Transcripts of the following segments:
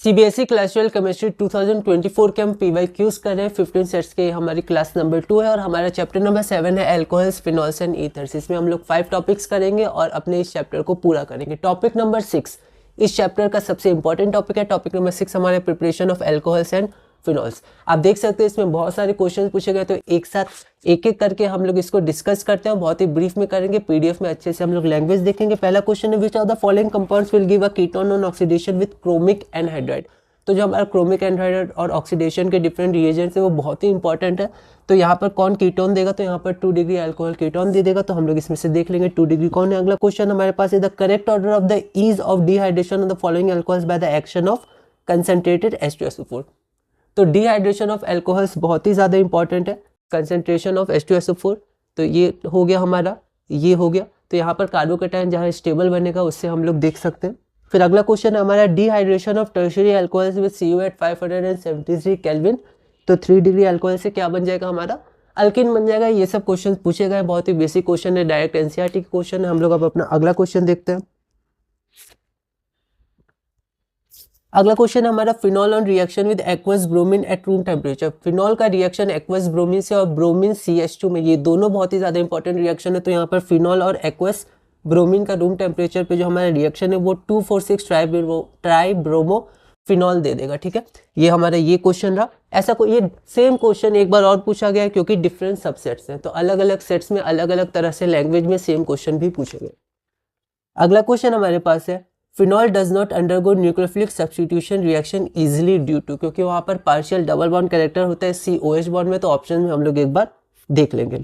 CBSE class 12 chemistry 2024 के हम PYQs कर रहे हैं 15 सेट्स के। हमारी क्लास नंबर 2 है और हमारा चैप्टर नंबर 7 है अल्कोहल्स, फिनॉल्स एंड ईथर्स। इसमें हम लोग 5 टॉपिक्स करेंगे और अपने इस चैप्टर को पूरा करेंगे। टॉपिक नंबर 6 इस चैप्टर का सबसे इंपॉर्टेंट टॉपिक है। टॉपिक नंबर 6 हमारे preparation of alcohols and phenols. आप देख सकते हैं इसमें बहुत सारे क्वेश्चन पूछे गए, तो एक साथ एक एक करके हम लोग इसको डिस्कस करते हैं। बहुत ही ब्रीफ में करेंगे, पीडीएफ में अच्छे से हम लोग लैंग्वेज देखेंगे। पहला क्वेश्चन है which of the following compounds will give a ketone on oxidation with chromic anhydride. तो जो हमारा क्रोमिक एनहाइड्राइड और ऑक्सीडेशन के डिफरेंट रिएजेंट्स है वो बहुत ही इंपॉर्टेंट है। तो यहाँ पर कौन कीटोन देगा, तो यहाँ पर 2 डिग्री अल्कोहल कीटोन दे देगा। तो हम लोग इसमें से देख लेंगे 2 डिग्री कौन है। अगला क्वेश्चन हमारे पास है the correct order of the ease of dehydration of the following alcohols by the action of concentrated H2SO4। तो डिहाइड्रेशन ऑफ अल्कोहल्स बहुत ही ज़्यादा इंपॉर्टेंट है। कंसंट्रेशन ऑफ H2SO4, तो ये हो गया हमारा, ये हो गया। तो यहाँ पर कार्बोकेटायन जहाँ स्टेबल बनेगा उससे हम लोग देख सकते हैं। फिर अगला क्वेश्चन है हमारा dehydration of tertiary alcohols with CO at 573 kelvin. तो 3 डिग्री अल्कोहल से क्या बन जाएगा, हमारा अल्किन बन जाएगा। ये सब क्वेश्चन पूछे गए, बहुत ही बेसिक क्वेश्चन है, डायरेक्ट एनसीईआरटी के क्वेश्चन है। हम लोग अब अपना अगला क्वेश्चन देखते हैं। अगला क्वेश्चन हमारा phenol on reaction with aqueous bromine at room temperature. Phenol का रिएक्शन एक्वस ब्रोमीन से और ब्रोमीन CH2 में, ये दोनों बहुत ही ज़्यादा इंपॉर्टेंट रिएक्शन है। तो यहाँ पर फिनॉल और एक्वस ब्रोमीन का रूम टेम्परेचर पे जो हमारा रिएक्शन है वो 246 ट्राइब्रोमो फिनॉल दे देगा। ठीक है, ये हमारा ये क्वेश्चन रहा। ऐसा कोई ये सेम क्वेश्चन एक बार और पूछा गया है, क्योंकि डिफरेंट सबसेट्स हैं तो अलग अलग सेट्स में अलग अलग तरह से लैंग्वेज में सेम क्वेश्चन भी पूछे गए। अगला क्वेश्चन हमारे पास है phenol does not undergo nucleophilic substitution reaction easily due to, क्योंकि वहाँ पर पार्शियल डबल बॉन्ड कैरेक्टर होता है COH बॉन्ड में। तो ऑप्शन में हम लोग एक बार देख लेंगे।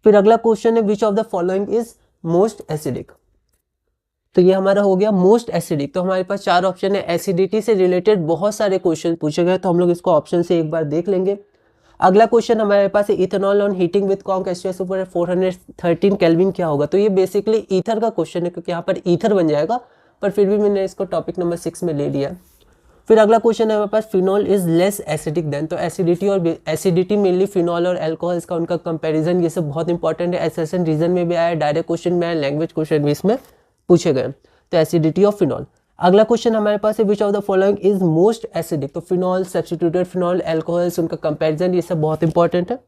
फिर अगला क्वेश्चन है which of the following is most acidic. तो ये हमारा हो गया मोस्ट एसिडिक। तो हमारे पास 4 ऑप्शन है। एसिडिटी से रिलेटेड बहुत सारे क्वेश्चन पूछे गए, तो हम लोग इसको ऑप्शन से एक बार देख लेंगे। अगला क्वेश्चन हमारे पास है ethanol on heating with conc H2SO4 413 kelvin क्या होगा। तो ये बेसिकली ईथर का क्वेश्चन है, क्योंकि यहाँ पर ईथर बन जाएगा, पर फिर भी मैंने इसको टॉपिक नंबर 6 में ले लिया। फिर अगला क्वेश्चन है हमारे पास phenol is less acidic than. तो एसिडिटी और एसिडिटी मेनली फिनॉल और अल्कोहल्स का उनका कंपैरिजन, ये सब बहुत इंपॉर्टेंट है। एसेशन रीजन में भी आया, डायरेक्ट क्वेश्चन में आया, लैंग्वेज क्वेश्चन भी इसमें पूछे गए। तो एसिडिटी ऑफ फिनॉल। अगला क्वेश्चन हमारे पास है which of the following is most acidic. तो फिनॉल, सब्स्टिट्यूटेड फिनॉल, अल्कोहल्स, उनका कंपैरिजन, ये सब बहुत इंपॉर्टेंट है।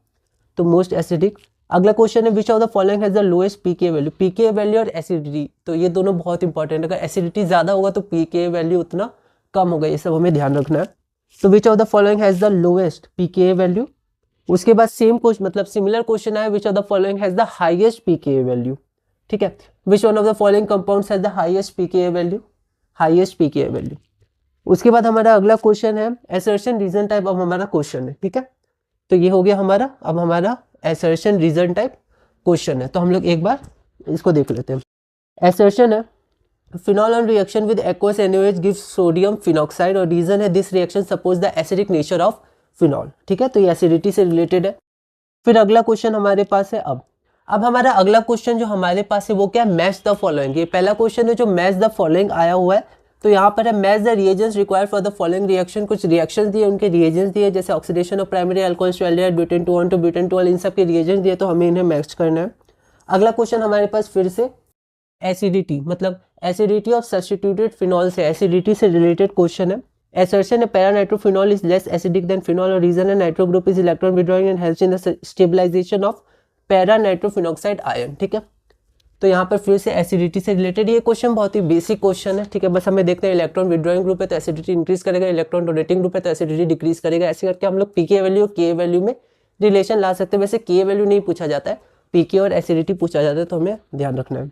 तो मोस्ट एसिडिक। अगला क्वेश्चन है which of the following has the lowest pK value. PK value और एसिडिटी, तो ये दोनों बहुत इंपॉर्टेंट है। अगर एसिडिटी ज्यादा होगा तो पीके वैल्यू उतना कम होगा, ये सब हमें ध्यान रखना है। तो which of the following has the lowest pK value. उसके बाद सेम क्वेश्चन, मतलब सिमिलर क्वेश्चन आया which of the following has the highest pK value. ठीक है, which one of the following compounds has the highest pK value, highest pK value. उसके बाद हमारा अगला क्वेश्चन है असर्शन रीजन टाइप। अब हमारा क्वेश्चन है, ठीक है, तो ये हो गया हमारा, अब हमारा असर्शन रीजन टाइप क्वेश्चन है। तो हम लोग एक बार इसको देख लेते हैं। असर्शन है phenol on reaction with aqueous NaOH gives sodium phenoxide और रीजन है this reaction suppose the acidic nature of phenol. ठीक है, तो ये एसिडिटी से रिलेटेड है। फिर अगला क्वेश्चन हमारे पास है अब हमारा अगला क्वेश्चन जो हमारे पास है वो क्या है, मैच द फॉलोइंग। ये पहला क्वेश्चन है जो मैच द फॉलोइंग आया हुआ है। तो यहाँ पर है match the reagents required for the following reaction. कुछ रिएक्शंस दिए, उनके रिएजेंट्स दिए, जैसे oxidation of primary alcohols to aldehyde, butane two 1 to butane 12, इन सब के रिएजेंट्स दिए, तो हमें इन्हें मैच करना है। अगला क्वेश्चन हमारे पास फिर से एसिडिटी, मतलब एसिडिटी ऑफ सब्स्टिट्यूटेड फिनॉल से, एसिडिटी से रिलेटेड क्वेश्चन है। असर्शन है para nitrophenol is less acidic than phenol और रीजन है nitro group is electron withdrawing and helps in the stabilization of para nitrophenoxide ion. ठीक है, तो यहाँ पर फिर से एसिडिटी से रिलेटेड ये क्वेश्चन बहुत ही बेसिक क्वेश्चन है। ठीक है, बस हमें देखते हैं इलेक्ट्रॉन विड्रॉइंग ग्रुप है तो एसिडिटी इंक्रीज करेगा, इलेक्ट्रॉन डोनेटिंग ग्रुप है तो एसिडिटी डिक्रीज करेगा। ऐसे करके हम लोग पीके वैल्यू और के वैल्यू में रिलेशन ला सकते हैं। वैसे के वैल्यू नहीं पूछा जाता है, पीके और एसिडिटी पूछा जाता है, तो हमें ध्यान रखना है।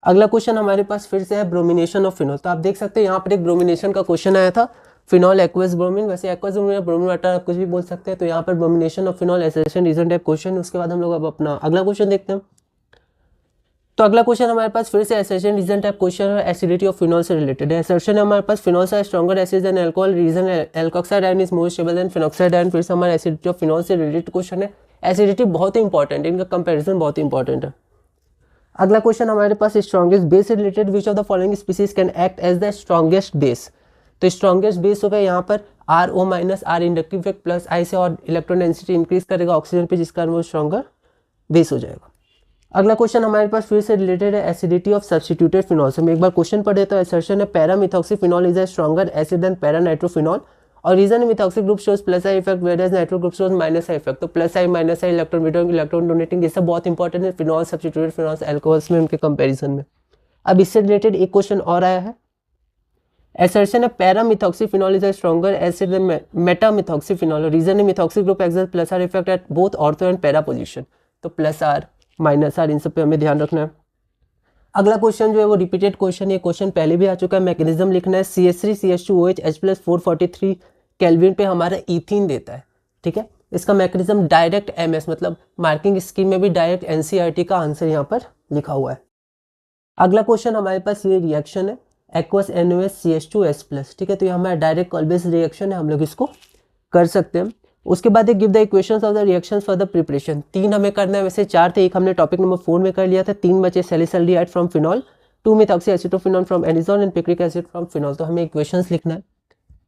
अगला क्वेश्चन हमारे पास फिर से है ब्रोमिनेशन ऑफ फिनॉल। तो आप देख सकते हैं यहाँ पर एक ब्रोमिनेशन का क्वेश्चन आया था, फिनॉल एक्वस ब्रोमीन। वैसे एक्वस ब्रोमीन, ब्रोमीन वाटर आप कुछ भी बोल सकते हैं। तो यहाँ पर bromination of phenol assertion reason type question. उसके बाद हम लोग अब अपना अगला क्वेश्चन देखते हैं। तो अगला क्वेश्चन हमारे पास फिर से एसेशन रीजन टाइप क्वेश्चन है, एसिडिटी ऑफ फिनॉल से रिलेटेड है। असर्शन है हमारे पास फिनॉल से stronger acid than alcohol, reason alkoxide ion is more stable than phenoxide ion. फिर से हमारा एसिडिटी ऑफ फिनॉल से रिलेटेड क्वेश्चन है। एसिडिटी बहुत ही इंपॉर्टेंट है, इनका कंपेरिजन बहुत ही इंपॉर्टेंट है। अगला क्वेश्चन हमारे पास स्ट्रॉन्गेस्ट बेस से related, which of the following species can act as the strongest base. तो स्ट्रॉन्गेस्ट बेस होगा यहाँ पर RO- R inductive effect plus I से और इलेक्ट्रॉन डेंसिटी इंक्रीज करेगा ऑक्सीजन पे, जिसका वो स्ट्रॉन्गर बेस हो जाएगा। अगला क्वेश्चन हमारे पास फिर से रिलेटेड है एसिडिटी ऑफ सब्स्टिट्यूटेड फिनॉल से। हम एक बार क्वेश्चन पढ़े तो असर्शन है paramethoxyphenol is a stronger acid than paranitrophenol और reason methoxy group shows plus I effect whereas nitro group shows minus I effect. तो plus I minus I electron withdrawing electron donating ये सब बहुत important है phenol substituted phenols alcohols में उनके comparison में। अब इससे रिलेटेड एक क्वेश्चन और आया है assertion है paramethoxyphenol is a stronger acid than metamethoxyphenol reason methoxy group exert plus R effect at both ortho and para position. तो प्लस आर माइनस आर इन सब पे हमें ध्यान रखना है। अगला क्वेश्चन जो है वो रिपीटेड क्वेश्चन, ये क्वेश्चन पहले भी आ चुका है। मैकेनिज्म लिखना है CH3CH2OH H+443 केल्विन पे हमारा इथीन देता है, ठीक है। इसका मैकेनिज्म डायरेक्ट MS मतलब मार्किंग स्कीम में भी डायरेक्ट NCERT का आंसर यहाँ पर लिखा हुआ है। अगला क्वेश्चन हमारे पास ये रिएक्शन है एक्वस NaOH CH2S+, ठीक है। तो ये हमारा डायरेक्ट कॉल-बेस्ड रिएक्शन है, हम लोग इसको कर सकते हैं। उसके बाद give the equations of the reactions for the preparation. 3 हमें करना है, वैसे 4 थे, एक हमने टॉपिक नंबर 4 में कर लिया था। 3 बचे salicylaldehyde from phenol, 2 methoxy acetophenol from anisole and picric acid from phenol. तो हमें इक्वेशंस लिखना है,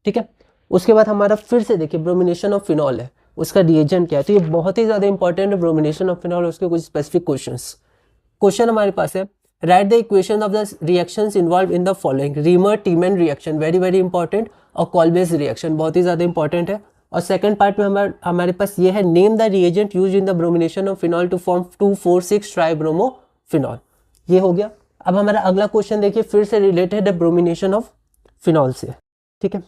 ठीक है। उसके बाद हमारा फिर से देखिए ब्रोमिनेशन ऑफ फिनॉल है, उसका रिएजेंट क्या है। तो ये बहुत ही ज़्यादा इंपॉर्टेंट है ब्रोमिनेशन ऑफ फिनॉल, उसके कुछ स्पेसिफिक क्वेश्चन हमारे पास है। Write the equation of the reactions involve in the following. Reamer टीमन reaction very very important और कॉल बेस्ड रिएक्शन बहुत ही ज़्यादा इंपॉर्टेंट है। और सेकंड पार्ट में हमारे पास ये है name the reagent use in the bromination of phenol to form 2,4,6 tribromophenol. ये हो गया। अब हमारा अगला क्वेश्चन देखिए फिर से रिलेटेड है ब्रोमिनेशन ऑफ फिनॉल से, ठीक है।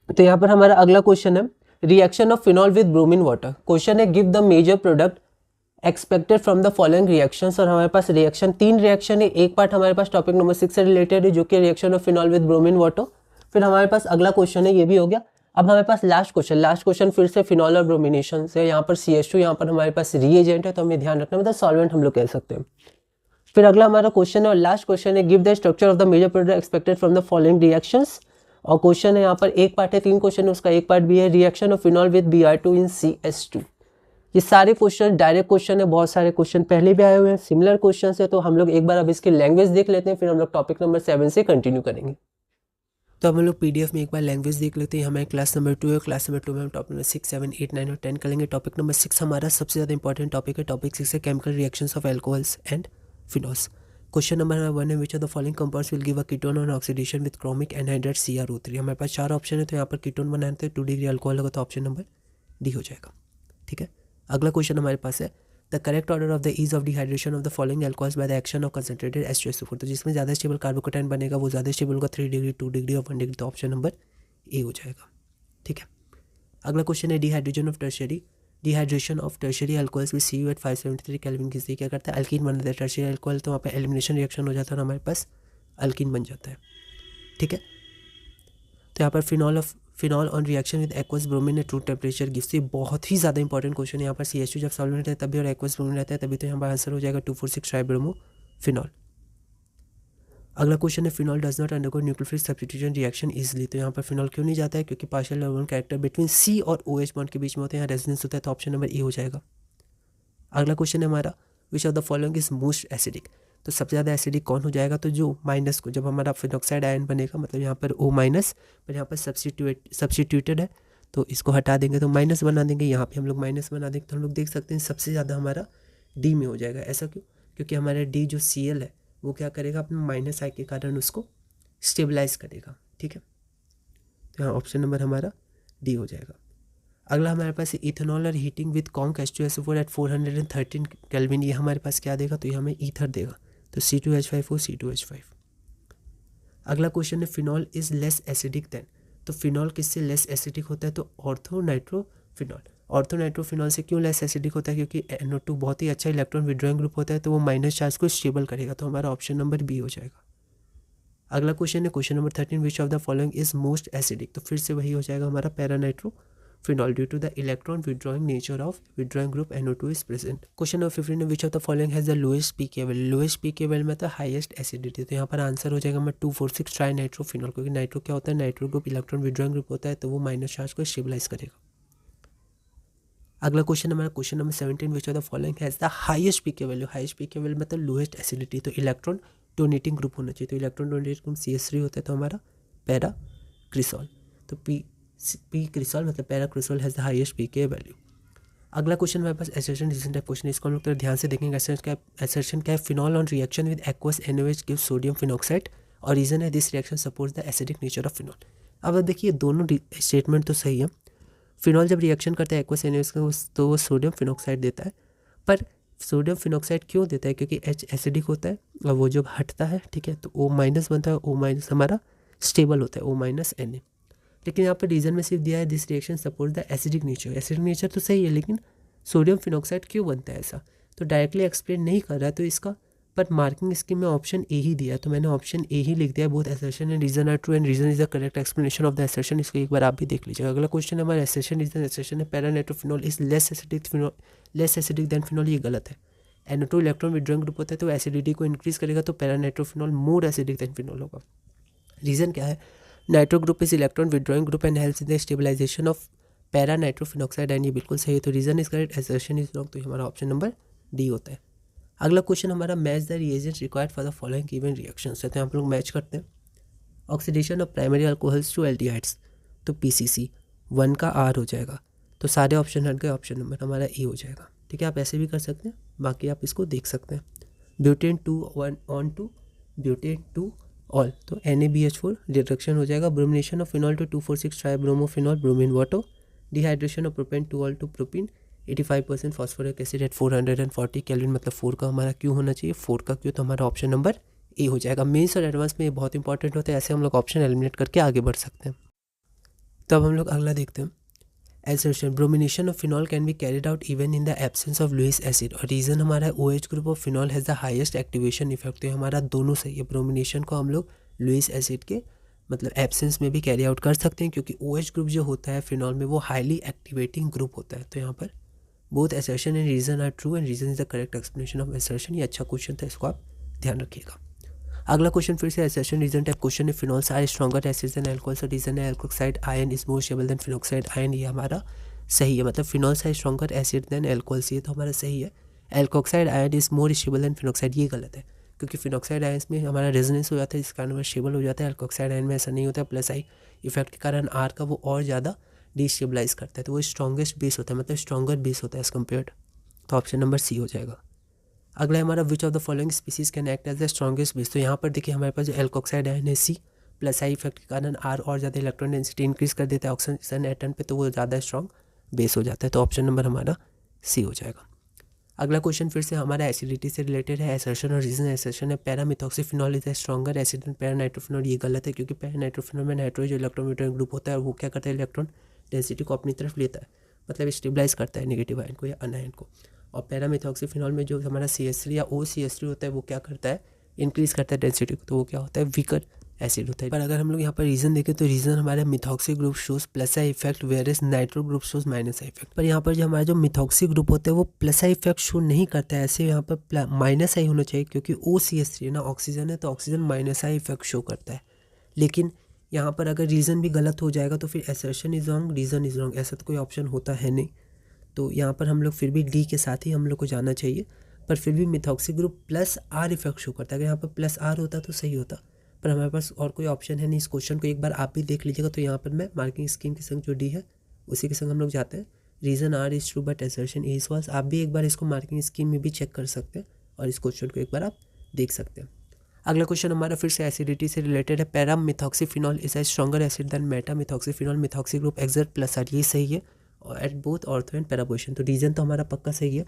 तो यहाँ पर हमारा अगला क्वेश्चन है reaction of phenol with bromine water. Question है give the major product expected from the following reactions. और हमारे पास रिएक्शन 3 रिएक्शन है, एक पार्ट हमारे पास टॉपिक नंबर 6 से रिलेटेड है जो कि reaction of phenol with bromine water. फिर हमारे पास अगला क्वेश्चन है, ये भी हो गया। अब हमारे पास लास्ट क्वेश्चन फिर से फिनॉल और ब्रोमिनेशन से। यहाँ पर CH2 यहाँ पर हमारे पास रिएजेंट है, तो हमें ध्यान रखना मतलब सॉल्वेंट हम लोग कह सकते हैं। फिर अगला हमारा क्वेश्चन है और लास्ट क्वेश्चन है give the structure of the major product expected from the following reactions. और क्वेश्चन है यहाँ पर एक पार्ट है, 3 क्वेश्चन है, उसका एक पार्ट भी है reaction of phenol with Br2 in CH2। ये सारे क्वेश्चन डायरेक्ट क्वेश्चन है, बहुत सारे क्वेश्चन पहले भी आए हुए हैं, सिमिलर क्वेश्चन है। तो हम लोग एक बार अब इसकी लैंग्वेज देख लेते हैं, फिर हम लोग टॉपिक नंबर 7 से कंटिन्यू करेंगे। तो हम लोग PDF में एक बार लैंग्वेज देख लेते हैं। हमारे क्लास नंबर 2 है, क्लास नंबर 2 में हम टॉपिक नंबर 6, 7, 8, 9 और 10 करेंगे। टॉपिक नंबर 6 हमारा सबसे ज़्यादा इंपॉर्टेंट टॉपिक है। टॉपिक 6 है chemical reactions of alcohols and phenols. Question number 1 है which of the following compounds will give a ketone on oxidation with chromic anhydride CrO3। हमारे पास 4 ऑप्शन है, तो यहाँ पर कीटोन बनाने थे 2 डिग्री अल्कोहल होगा, तो ऑप्शन नंबर D हो जाएगा, ठीक है। अगला क्वेश्चन हमारे पास है the correct order of the ease of dehydration of the following alcohols by the action of concentrated H2SO4। तो जिसमें ज़्यादा स्टेबल कार्बोकेटाइन बनेगा वो ज़्यादा स्टेबल होगा 3 डिग्री, 2 डिग्री और 1 डिग्री, तो ऑप्शन नंबर A हो जाएगा, ठीक है। अगला क्वेश्चन है dehydration of tertiary alcohols with CU at 573 kelvin किससे क्या करता है, अल्कीन बन जाता है। टर्शियरी अल्कोहल तो वहाँ पे एलिमिनेशन रिएक्शन हो जाता है और हमारे पास अल्कीन बन जाता है, ठीक है। तो यहाँ पर phenol on reaction with aqueous bromine at room temperature gives. ये बहुत ही ज़्यादा इंपॉर्टेंट क्वेश्चन है। यहाँ पर CH2 जब सॉल्वेंट है तभी और एक्वस ब्रोमीन रहता है तभी, तो यहाँ पर आंसर हो जाएगा 2,4,6 ट्राइब्रोमोफिनॉल। अगला क्वेश्चन है phenol does not undergo nucleophilic substitution reaction easily. तो यहाँ पर फिनॉल क्यों नहीं जाता है, क्योंकि partial bond character between C और OH बॉन्ड के बीच में होते हैं, यहाँ रेजोनेंस होता है, तो ऑप्शन नंबर E हो जाएगा। अगला क्वेश्चन है हमारा which of the following is most acidic. तो सबसे ज़्यादा एसिडिक कौन हो जाएगा, तो जो माइनस को जब हमारा फिनॉक्साइड आयन बनेगा, मतलब यहाँ पर O माइनस पर यहाँ पर सब्स्टिट्यूटेड है, तो इसको हटा देंगे तो माइनस बना देंगे, यहाँ पे हम लोग माइनस बना देंगे, तो हम लोग देख सकते हैं सबसे ज़्यादा हमारा D में हो जाएगा। ऐसा क्यों, क्योंकि हमारा D जो Cl है वो क्या करेगा, अपने माइनस आई के कारण उसको स्टेबलाइज करेगा, ठीक है। तो यहाँ ऑप्शन नंबर हमारा D हो जाएगा। अगला हमारे पास इथेनॉल और heating with conc H2SO4 at 413 kelvin. ये हमारे पास क्या देगा, तो ये हमें ईथर देगा, तो C2H5O C2H5। अगला क्वेश्चन है phenol is less acidic than. तो फिनॉल किससे लेस एसिडिक होता है, तो ऑर्थोनाइट्रोफिनॉल। ऑर्थोनाइट्रोफिनॉल से क्यों लेस एसिडिक होता है, क्योंकि NO2 बहुत ही अच्छा इलेक्ट्रॉन विड्रॉइंग ग्रुप होता है, तो वो माइनस चार्ज को स्टेबल करेगा, तो हमारा ऑप्शन नंबर B हो जाएगा। अगला क्वेश्चन है question number 13 which of the following is most acidic. तो फिर से वही हो जाएगा हमारा paranitrophenol due to the electron withdrawing nature of withdrawing group NO2 is present. Question number 15 which of the following has the lowest pK value. Lowest pK value में तो highest acidity, तो यहाँ पर आंसर हो जाएगा हमारा 2,4,6 ट्राई नाइट्रोफिनॉल, क्योंकि nitro क्या होता है, nitro group electron withdrawing group होता है, तो वो माइनस चार्ज को स्टेबलाइज करेगा। अगला क्वेश्चन हमारा question number 17 which of the following has the highest pK value. Highest pK value मतलब लोएस्ट एसिडिटी, तो इलेक्ट्रॉन डोनेटिंग ग्रुप होना चाहिए, तो इलेक्ट्रॉन डोनेटिंग ग्रुप CH3 होता है, तो हमारा पैराक्रिसॉल। तो P क्रिसॉल मतलब paracresol has the highest pK value. अगला क्वेश्चन हमारे पास एसर्शन रीजन टाइप क्वेश्चन है, इसको हम लोग थोड़ा ध्यान से देखेंगे। एसर्शन क्या है, phenol on reaction with aqueous NaOH give sodium phenoxide और रीजन है this reaction supports the acidic nature of phenol. अब देखिए दोनों स्टेटमेंट तो सही है। फिनॉल जब रिएक्शन करता है एक्वस NaOH का तो वो सोडियम फिनॉक्साइड देता है, पर सोडियम फिनॉक्साइड क्यों देता है, क्योंकि H एसिडिक होता है और वो जब हटता है, ठीक है, तो O- बनता है, O- हमारा स्टेबल होता है, O-Na। लेकिन यहाँ पर रीजन में सिर्फ दिया है this reaction support the acidic nature. Acidic nature तो सही है, लेकिन सोडियम फिनॉक्साइड क्यों बनता है ऐसा तो डायरेक्टली एक्सप्लेन नहीं कर रहा है, तो इसका पर मार्किंग स्कीम में ऑप्शन ए ही दिया है, तो मैंने ऑप्शन ए ही लिख दिया है। Both assertion and reason are true and reason is the correct explanation of the assertion. इसको एक बार आप भी देख लीजिएगा। अगला क्वेश्चन है हमारा असर्शन रीजन। असर्शन है paranitrophenol is less acidic than phenol, ये गलत है। NO2 इलेक्ट्रॉन विड्रॉइंग ग्रुप होता है, तो एसिडिटी को इंक्रीज करेगा, तो paranitrophenol more acidic than phenol होगा। रीजन क्या है, nitro group is electron withdrawing group and helps in the stabilization of para nitrophenoxide, and ये बिल्कुल सही है, तो reason is correct, assertion is wrong, तो हमारा ऑप्शन नंबर डी होता है। अगला क्वेश्चन हमारा match the reagents required for the following given reactions है, तो हम लोग मैच करते हैं। Oxidation of primary alcohols to aldehydes, तो PCC 1 का R हो जाएगा, तो सारे ऑप्शन हट गए, ऑप्शन नंबर हमारा ए हो जाएगा। ठीक है, आप ऐसे भी कर सकते हैं, बाकी आप इसको देख सकते हैं। Butane 2 on to butane 2 ol, तो NaBH4 रिडक्शन हो जाएगा। Bromination of phenol to 2,4,6 tribromophenol bromine water. Dehydration of propane 2 ol to propene. 85% phosphoric acid at 440 kelvin, मतलब 4 का हमारा क्यों होना चाहिए, 4 का क्यों, तो हमारा ऑप्शन नंबर ए हो जाएगा। मेंस और एडवांस में ये बहुत इंपॉर्टेंट होता है, ऐसे हम लोग ऑप्शन एलिमिनेट करके आगे बढ़ सकते हैं। तो अब हम लोग अगला देखते हैं। Assertion bromination of phenol can be carried out even in the absence of Lewis acid, और रीजन हमारा है OH group of phenol has the highest activation effect, तो हमारा दोनों सही है। ब्रोमिनेशन को हम लोग लुइस एसिड के मतलब एब्सेंस में भी कैरी आउट कर सकते हैं, क्योंकि OH ग्रुप जो होता है फिनॉल में वो हाईली एक्टिवेटिंग ग्रुप होता है, तो यहाँ पर both assertion and reason are true and reason is the correct explanation of assertion. ये अच्छा क्वेश्चन था, इसको आप ध्यान रखिएगा। अगला क्वेश्चन फिर से असर्शन रीजन टाइप क्वेश्चन है। Phenols are stronger acids than alcohols, और रीजन है alkoxide ion is more stable than phenoxide ion, ये हमारा सही है। मतलब phenols are stronger acid than alcohols, ये तो हमारा सही है। Alkoxide ion is more stable than phenoxide, ये गलत है, क्योंकि फिनॉक्साइड आयन में हमारा रेजोनेंस हो जाता है, जिस कारण वो स्टेबल हो जाता है। अल्कोक्साइड आयन में ऐसा नहीं होता है, प्लस आई इफेक्ट के कारण आर का वो और ज़्यादा डिस्टेबलाइज करता है, तो वो स्ट्रॉन्गेस्ट बेस होता है, मतलब स्ट्रॉन्गर बेस होता है एज कम्पेयर्ड, तो ऑप्शन नंबर सी हो जाएगा। अगला है हमारा which of the following species can act as the strongest base, तो यहाँ पर देखिए हमारे पास जो एल्कोक्साइड आयन है C प्लस आई इफेक्ट के कारण आर और ज़्यादा इलेक्ट्रॉन डेंसिटी इंक्रीज कर देता है ऑक्सीजन एटम पे, तो वो ज़्यादा स्ट्रॉन्ग बेस हो जाता है, तो ऑप्शन नंबर हमारा C हो जाएगा। अगला क्वेश्चन फिर से हमारा एसिडिटी से रिलेटेड है। एसर्शन और रीजन। एसर्शन है paramethoxyphenol is a stronger acid than paranitrophenol, ये गलत है, क्योंकि पैरानाइट्रोफिनॉल में नाइट्रो जो इलेक्ट्रॉन विट्रॉन ग्रुप होता है वो क्या करता है, इलेक्ट्रॉन डेंसिटी को अपनी तरफ लेता है, मतलब स्टेबलाइज करता है नेगेटिव आयन को या अनायन को। और पैरामिथॉक्सीफिनॉल में जो हमारा CH3 या OCH3 होता है वो क्या करता है, इंक्रीज करता है डेंसिटी को, तो वो क्या होता है, वीकर एसिड होता है। पर अगर हम लोग यहाँ पर रीजन देखें तो रीजन हमारा methoxy group shows plus I effect whereas nitro group shows minus I effect, पर यहाँ पर जो हमारा जो मिथॉक्सी ग्रुप होता है वो प्लस आई इफेक्ट शो नहीं करता है, ऐसे यहाँ पर माइनस आई होना चाहिए, क्योंकि OCH3 है ना, ऑक्सीजन है, तो oxygen minus I effect show करता है। लेकिन यहाँ पर अगर रीज़न भी गलत हो जाएगा तो फिर assertion is wrong, reason is wrong, ऐसा तो कोई ऑप्शन होता है नहीं, तो यहाँ पर हम लोग फिर भी डी के साथ ही हम लोग को जाना चाहिए। पर फिर भी methoxy group plus R effect show करता है, अगर यहाँ पर प्लस आर होता तो सही होता, पर हमारे पास और कोई ऑप्शन है नहीं। इस क्वेश्चन को एक बार आप भी देख लीजिएगा, तो यहाँ पर मैं मार्किंग स्कीम के संग जो डी है उसी के संग हम लोग जाते हैं। Reason R is true but assertion is false, आप भी एक बार इसको मार्किंग स्कीम में भी चेक कर सकते हैं और इस क्वेश्चन को एक बार आप देख सकते हैं। अगला क्वेश्चन हमारा फिर से एसिडिटी से रिलेटेड है। Paramethoxyphenol is a stronger acid than metamethoxyphenol, methoxy group exert plus R, ये सही है, और at both ortho and para position, तो रीजन तो हमारा पक्का सही है।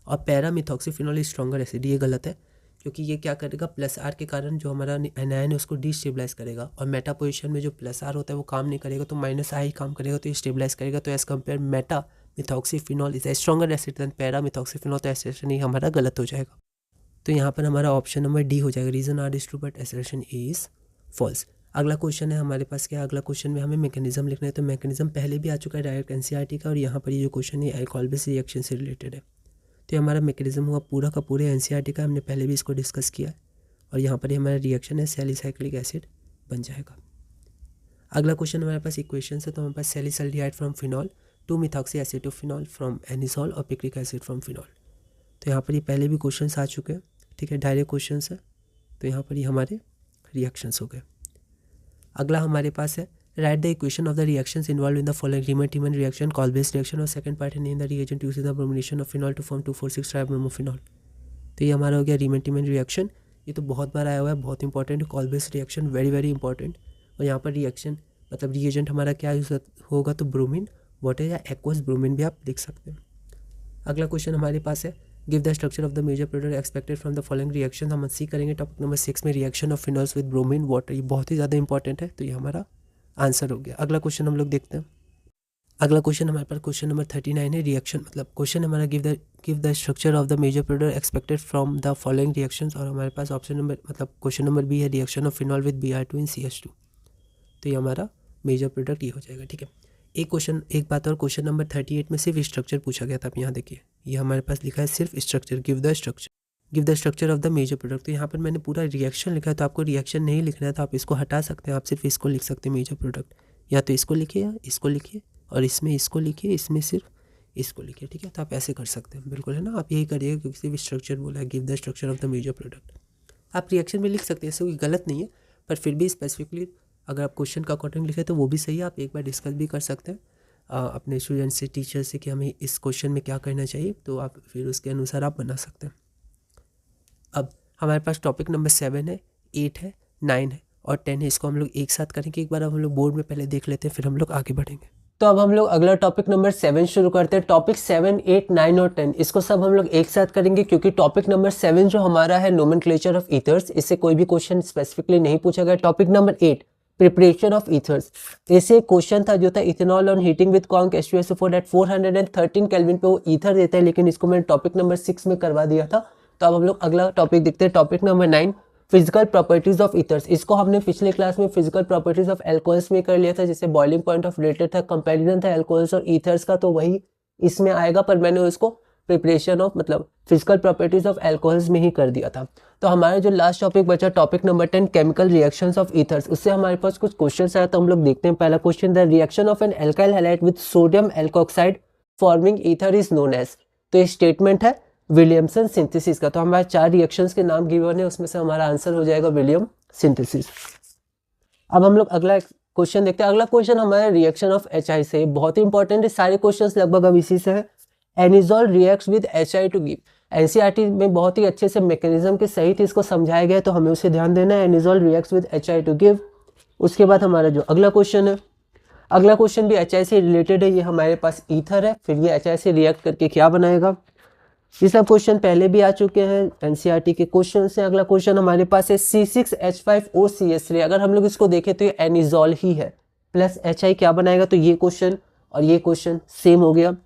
और पैरामिथॉक्सीफिनॉल इज स्ट्रॉन्गर एसिड, ये गलत है, क्योंकि ये क्या करेगा, प्लस आर के कारण जो हमारा एनायन है उसको डिस्टेबलाइज करेगा, और मेटा पोजीशन में जो प्लस आर होता है वो काम नहीं करेगा, तो माइनस आर ही काम करेगा, तो ये स्टेबलाइज करेगा, तो as compare meta methoxyphenol is a stronger acid than paramethoxyphenol, तो एसर्शन ही हमारा गलत हो जाएगा, तो यहाँ पर हमारा ऑप्शन नंबर डी हो जाएगा। Reason R is true but assertion is false. अगला क्वेश्चन है हमारे पास क्या, अगला क्वेश्चन में हमें मैकेनिज्म लिखना है, तो मैकेनिज्म पहले भी आ चुका है डायरेक्ट NCERT का, और यहाँ पर ये जो क्वेश्चन है अल्कोहल बेस रिएक्शन से रिलेटेड है, तो हमारा मैकेनिज्म हुआ पूरा का पूरे NCERT का, हमने पहले भी इसको डिस्कस किया है, और यहाँ पर हमारा रिएक्शन है सैलिसाइक्लिक एसिड बन जाएगा। अगला क्वेश्चन हमारे पास इक्वेशन है, तो हमारे पास salicylaldehyde from phenol to methoxy acetophenol from anisole और पिक्रिक एसिड फ्रॉम फिनॉल, तो यहाँ पर ये पहले भी क्वेश्चन आ चुके हैं, ठीक है, डायरेक्ट क्वेश्चन है, तो यहाँ पर ये हमारे रिएक्शंस हो गए। अगला हमारे पास है write the equation of the reactions involve in the following Reimer reaction, Kolbe's reaction और सेकंड पार्ट है name the reagent used in the bromination of phenol to form 2,4,6 tribromophenol. तो ये हमारा हो गया रीमन रिएक्शन। ये तो बहुत बार आया हुआ है, बहुत इंपॉर्टेंट है। Call based reaction very very important. और यहाँ पर रिएक्शन मतलब रिएजेंट हमारा क्या यूज होगा, तो ब्रोमीन वाटर या एक्वस ब्रोमीन भी आप लिख सकते हैं। अगला क्वेश्चन हमारे पास है give the structure of the major product expected from the following reaction. हम सी करेंगे टॉपिक नंबर 6 में reaction of phenols with bromine water. ये बहुत ही ज़्यादा इंपॉर्टेंट है, तो ये हमारा आंसर हो गया। अगला क्वेश्चन हम लोग देखते हैं। अगला क्वेश्चन हमारे पास क्वेश्चन नंबर 39 है रिएक्शन मतलब क्वेश्चन हमारा give the structure of the major product expected from the following reactions. और हमारे पास ऑप्शन नंबर मतलब क्वेश्चन नंबर बी है reaction of phenol with Br2 in CH2। तो ये हमारा मेजर प्रोडक्ट ये हो जाएगा। ठीक है, एक बात और, क्वेश्चन नंबर 38 में सिर्फ स्ट्रक्चर पूछा गया था। आप यहाँ देखिए, ये हमारे पास लिखा है सिर्फ structure, give the structure of the major product. तो यहाँ पर मैंने पूरा रिएक्शन लिखा है, तो आपको रिएक्शन नहीं लिखना है तो आप इसको हटा सकते हैं, आप सिर्फ इसको लिख सकते हैं मेजर प्रोडक्ट। या तो इसको लिखिए या इसको लिखिए, और इसमें इसको लिखिए, इसमें सिर्फ इसको लिखिए। ठीक है, तो आप ऐसे कर सकते हैं, बिल्कुल है ना, आप यही करिएगा क्योंकि सिर्फ स्ट्रक्चर बोला है, give the structure of the major product. आप रिएक्शन में लिख सकते हैं, इससे कोई गलत नहीं है, पर फिर भी स्पेसिफिकली अगर आप क्वेश्चन का अकॉर्डिंग लिखे तो वो भी सही है। आप एक बार डिस्कस भी कर सकते हैं अपने स्टूडेंट से, टीचर से कि हमें इस क्वेश्चन में क्या करना चाहिए, तो आप फिर उसके अनुसार आप बना सकते हैं। अब हमारे पास टॉपिक नंबर 7 है, 8 है, 9 है और 10 है। इसको हम लोग एक साथ करेंगे। एक बार अब हम लोग बोर्ड में पहले देख लेते हैं, फिर हम लोग आगे बढ़ेंगे। तो अब हम लोग अगला टॉपिक नंबर 7 शुरू करते हैं। टॉपिक 7, 8, 9 और 10 इसको सब हम लोग एक साथ करेंगे, क्योंकि टॉपिक नंबर 7 जो हमारा है नोमेनक्लेचर ऑफ ईथर्स, इससे कोई भी क्वेश्चन स्पेसिफिकली नहीं पूछा गया। Topic number 8 preparation of ethers, ऐसे क्वेश्चन था जो था ethanol on heating with conc H2SO4 at 413 kelvin पे वो ईथर देता है, लेकिन इसको मैंने टॉपिक नंबर 6 में करवा दिया था। तो अब हम लोग अगला टॉपिक देखते हैं, topic number 9 physical properties of ethers. इसको हमने पिछले क्लास में फिजिकल प्रॉपर्टीज ऑफ एल्कोहल्स में कर लिया था, जैसे बॉइलिंग पॉइंट ऑफ रिलेटेड था, कंपैरिजन था एल्कोहल्स और ईथर्स का, तो वही इसमें आएगा, पर मैंने उसको प्रिपरेशन ऑफ मतलब फिजिकल प्रॉपर्टीज ऑफ एल्कोहल्स में ही कर दिया था। तो हमारा जो लास्ट टॉपिक बचा topic number 10 chemical reactions of ethers, उससे हमारे पास कुछ क्वेश्चंस आया, तो हम लोग देखते हैं। पहला question, the reaction of an alkyl halide with sodium alkoxide forming ether is known as. तो ये स्टेटमेंट है विलियमसन सिंथेसिस का। तो हमारे 4 रिएक्शंस के नाम गिवन है, उसमें से हमारा आंसर हो जाएगा विलियम सिंथेसिस। अब हम लोग अगला क्वेश्चन देखते हैं। अगला क्वेश्चन हमारा रिएक्शन ऑफ HI से, बहुत ही इंपॉर्टेंट है, सारे क्वेश्चंस लगभग अब इसी से है। Anisole reacts with HI to give. NCERT में बहुत ही अच्छे से मैकेनिज्म के सहित इसको समझाया गया है, तो हमें उसे ध्यान देना है। Anisole reacts with HI to give. उसके बाद हमारा जो अगला क्वेश्चन है, अगला क्वेश्चन भी HI से रिलेटेड है। ये हमारे पास ईथर है, फिर ये HI से रिएक्ट करके क्या बनाएगा। ये सब क्वेश्चन पहले भी आ चुके हैं, NCERT के क्वेश्चन से। अगला क्वेश्चन हमारे पास है C6H5OCH3। अगर हम लोग इसको देखें तो ये एनिजोल ही है, प्लस HI क्या बनाएगा, तो ये क्वेश्चन और ये क्वेश्चन सेम हो गया।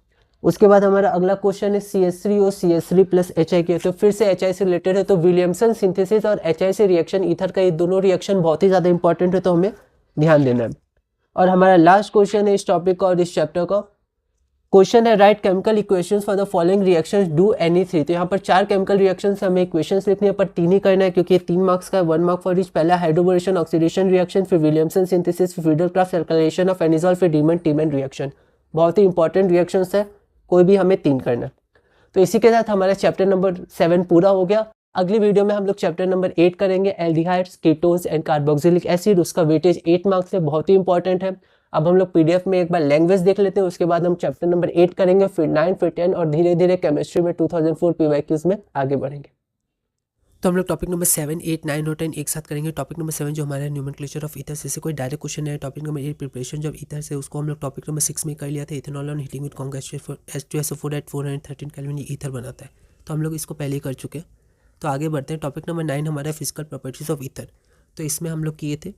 उसके बाद हमारा अगला क्वेश्चन है CH3OCH3 प्लस HI के, तो फिर से HI से रिलेटेड है। तो विलियमसन सिंथेसिस और HI से रिएक्शन ईथर का, ये दोनों रिएक्शन बहुत ही ज़्यादा इंपॉर्टेंट है, तो हमें ध्यान देना है। और हमारा लास्ट क्वेश्चन है इस टॉपिक का और इस चैप्टर का, क्वेश्चन है right chemical equations for the following reactions do any 3। तो यहाँ पर 4 केमिकल रिएक्शंस हमें इक्वेशंस लिखनी है, पर 3 ही करना है, क्योंकि ये 3 मार्क्स का है, 1 मार्क फॉर ईच। पहला हाइड्रोबोरेशन ऑक्सीडेशन रिएक्शन, फिर विलियमसन सिंथेसिस, फिर फ्रीडल-क्राफ्ट एल्काइलेशन ऑफ एनिजोल, फिर टीमन रिएक्शन। बहुत ही इंपॉर्टेंट रिएक्शंस है, कोई भी हमें 3 करना है। तो इसी के साथ हमारा चैप्टर नंबर 7 पूरा हो गया। अगली वीडियो में हम लोग चैप्टर नंबर 8 करेंगे, aldehydes, ketones and carboxylic acid. उसका वेटेज 8 मार्क्स है, बहुत ही इंपॉर्टेंट है। अब हम लोग PDF में एक बार लैंग्वेज देख लेते हैं, उसके बाद हम चैप्टर नंबर 8 करेंगे, फिर 9, फिर 10 और धीरे धीरे केमिस्ट्री में 2004 PYQs में आगे बढ़ेंगे। तो हम लोग टॉपिक नंबर 7, 8, 9 और 10 एक साथ करेंगे। टॉपिक नंबर 7 जो हमारा नोमेनक्लेचर ऑफ ईथर्स, जैसे कोई डायरेक्ट क्वेश्चन है। Topic number 8 preparation of ethers है, उसको हम लोग टॉपिक नंबर 6 में कर लिया था। Ethanol on heating with conc H2SO4 at 413 kelvin, ये ईथर बनाता है, तो हम लोग इसको पहले ही कर चुके हैं। तो आगे बढ़ते हैं। टॉपिक नंबर 9 हमारा फिजिकल प्रॉपर्टीज ऑफ ईथर। तो इसमें हम लोग किए थे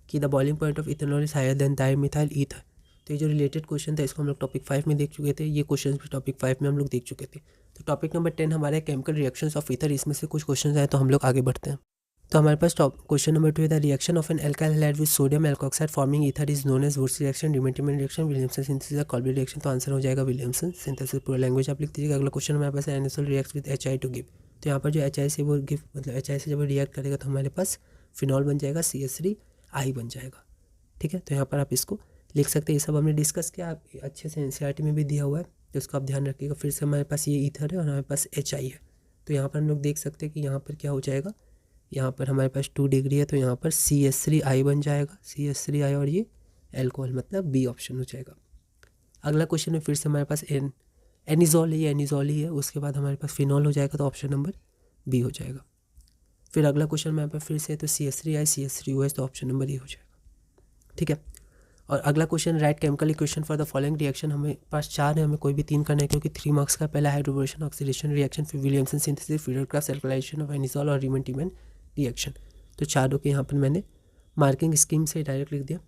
कि the boiling point of ethanol is higher than dimethyl ether. तो ये जो रिलेटेड क्वेश्चन था इसको हम लोग टॉपिक 5 में देख चुके थे, ये क्वेश्चन भी टॉपिक 5 में हम लोग देख चुके थे। तो टॉपिक नंबर 10 हमारे केमिकल रिएक्शंस ऑफ ईथर, इसमें से कुछ क्वेश्चन आए, तो हम लोग आगे बढ़ते हैं। तो हमारे पास क्वेश्चन नंबर 2 है the reaction of an alkyl halide with sodium alkoxide forming ether is known as Wurtz reaction, Reimer reaction, Williamson synthesis या कॉल्बी रिएक्शन। तो आंसर हो जाएगा विलियमसन सिंथेसिस, पूरा लैंग्वेज आप लिख दीजिएगा। अगला क्वेश्चन हमारे पास anisole reacts with HI to give. तो यहाँ पर जो HI से वो गिव मतलब HI से जब वो रिएक्ट करेगा तो हमारे पास फिनॉल बन जाएगा, CH3I बन जाएगा। ठीक है, तो यहाँ पर आप इसको लिख सकते हैं। ये सब हमने डिस्कस किया, आप अच्छे से NCERT में भी दिया हुआ है, तो इसको आप ध्यान रखिएगा। फिर से हमारे पास ये ईथर है और हमारे पास HI है, तो यहाँ पर हम लोग देख सकते हैं कि यहाँ पर क्या हो जाएगा। यहाँ पर हमारे पास 2 डिग्री है, तो यहाँ पर CH3I बन जाएगा, CH3I, और ये एल्कोहल, मतलब बी ऑप्शन हो जाएगा। अगला क्वेश्चन में फिर से हमारे पास एनिजॉल है, ये एनिजॉल ही है, उसके बाद हमारे पास फिनॉल हो जाएगा, तो ऑप्शन नंबर बी हो जाएगा। फिर अगला क्वेश्चन हमारे पास फिर से है, तो CH3 है, CH3OH, तो ऑप्शन नंबर ए हो जाएगा। ठीक है। और अगला question, right chemical equation for the following reaction, हमें पास 4 है, हमें कोई भी 3 करना है क्योंकि 3 मार्क्स का। पहला हाइड्रोबोरेशन ऑक्सीडेशन रिएक्शन, फिर विलियमसन सिंथेसिस, फिर रेडक्राफ्ट एल्कलाइजेशन ऑफ एनिजॉल और रीमन-टीमन रिएक्शन। तो चारों के यहाँ पर मैंने मार्किंग स्कीम से डायरेक्ट लिख दिया।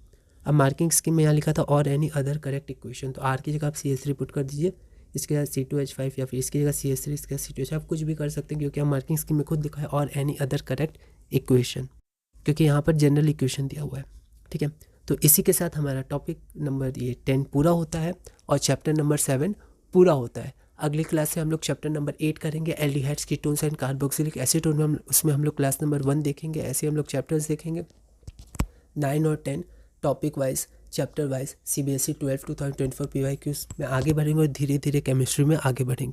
अब मार्किंग स्कीम में यहाँ लिखा था और एनी अदर करेक्ट इक्वेशन, तो आर की जगह आप CH3 पुट कर दीजिए, इसके बाद C2H5, या फिर इसकी जगह CH3, इसके बाद C2H, आप कुछ भी कर सकते हैं क्योंकि हम मार्किंग स्कीम में खुद लिखा है और एनी अदर करेक्ट इक्वेशन, क्योंकि यहाँ पर जनरल इक्वेशन दिया हुआ है। ठीक है, तो इसी के साथ हमारा टॉपिक नंबर ये 10 पूरा होता है और चैप्टर नंबर 7 पूरा होता है। अगली क्लास से हम लोग चैप्टर नंबर 8 करेंगे, aldehydes, ketones and carboxylic acid, उसमें हम लोग क्लास नंबर 1 देखेंगे। ऐसे हम लोग चैप्टर्स देखेंगे 9 और 10 topic wise, chapter wise, CBSE 12 2024 PYQs में आगे बढ़ेंगे और धीरे धीरे केमिस्ट्री में आगे बढ़ेंगे।